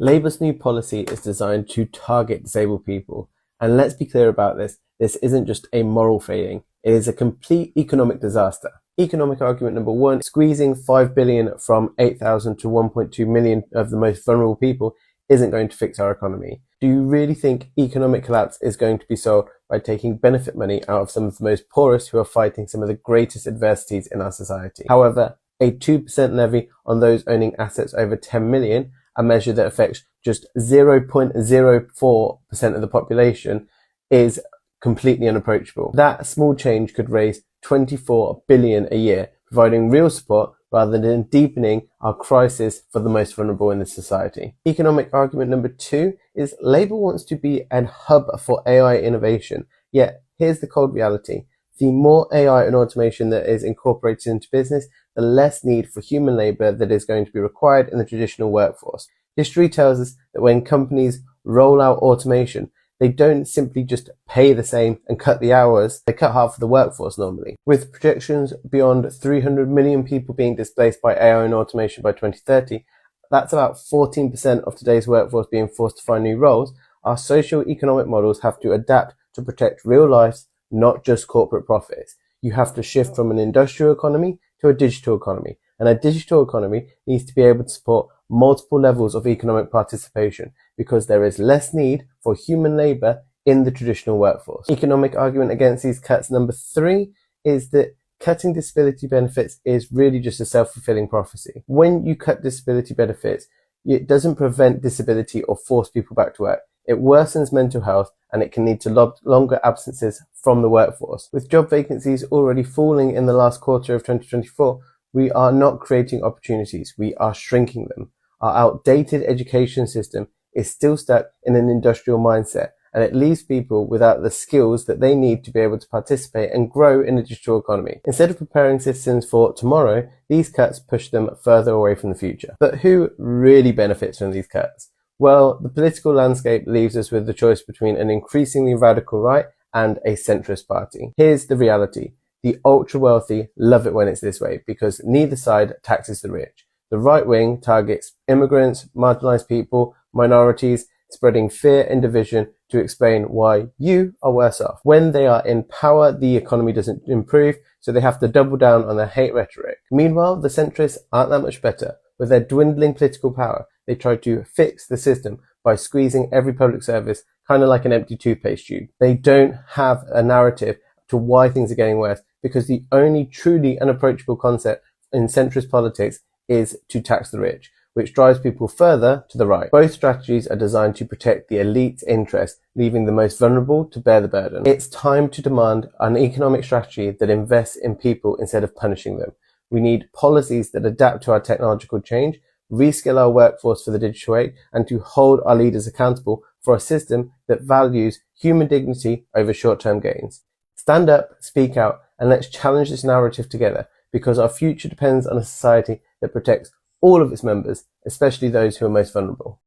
Labour's new policy is designed to target disabled people. And let's be clear about this. This isn't just a moral failing. It is a complete economic disaster. Economic argument number one, squeezing 5 billion from 8,000 to 1.2 million of the most vulnerable people isn't going to fix our economy. Do you really think economic collapse is going to be solved by taking benefit money out of some of the most poorest who are fighting some of the greatest adversities in our society? However, a 2% levy on those owning assets over 10 million, a measure that affects just 0.04% of the population, is completely unapproachable. That small change could raise 24 billion a year, providing real support rather than deepening our crisis for the most vulnerable in this society. Economic argument number two is Labour wants to be a hub for AI innovation. Yet, here's the cold reality. The more AI and automation that is incorporated into business, the less need for human labour that is going to be required in the traditional workforce. History tells us that when companies roll out automation, they don't simply just pay the same and cut the hours, they cut half of the workforce normally. With projections beyond 300 million people being displaced by AI and automation by 2030, that's about 14% of today's workforce being forced to find new roles. Our socio-economic models have to adapt to protect real lives, not just corporate profits. You have to shift from an industrial economy to a digital economy, and a digital economy needs to be able to support multiple levels of economic participation because there is less need for human labour in the traditional workforce. Economic argument against these cuts number three is that cutting disability benefits is really just a self-fulfilling prophecy. When you cut disability benefits, it doesn't prevent disability or force people back to work. It worsens mental health and it can lead to longer absences from the workforce. With job vacancies already falling in the last quarter of 2024, we are not creating opportunities, we are shrinking them. Our outdated education system is still stuck in an industrial mindset, and it leaves people without the skills that they need to be able to participate and grow in the digital economy. Instead of preparing citizens for tomorrow, these cuts push them further away from the future. But who really benefits from these cuts? Well, the political landscape leaves us with the choice between an increasingly radical right and a centrist party. Here's the reality. The ultra-wealthy love it when it's this way because neither side taxes the rich. The right wing targets immigrants, marginalized people, minorities, spreading fear and division to explain why you are worse off. When they are in power, the economy doesn't improve, so they have to double down on their hate rhetoric. Meanwhile, the centrists aren't that much better. With their dwindling political power, they try to fix the system by squeezing every public service, kind of like an empty toothpaste tube. They don't have a narrative to why things are getting worse, because the only truly unapproachable concept in centrist politics is to tax the rich, which drives people further to the right. Both strategies are designed to protect the elite's interests, leaving the most vulnerable to bear the burden. It's time to demand an economic strategy that invests in people instead of punishing them. We need policies that adapt to our technological change, reskill our workforce for the digital age, and to hold our leaders accountable for a system that values human dignity over short-term gains. Stand up, speak out, and let's challenge this narrative together, because our future depends on a society that protects all of its members, especially those who are most vulnerable.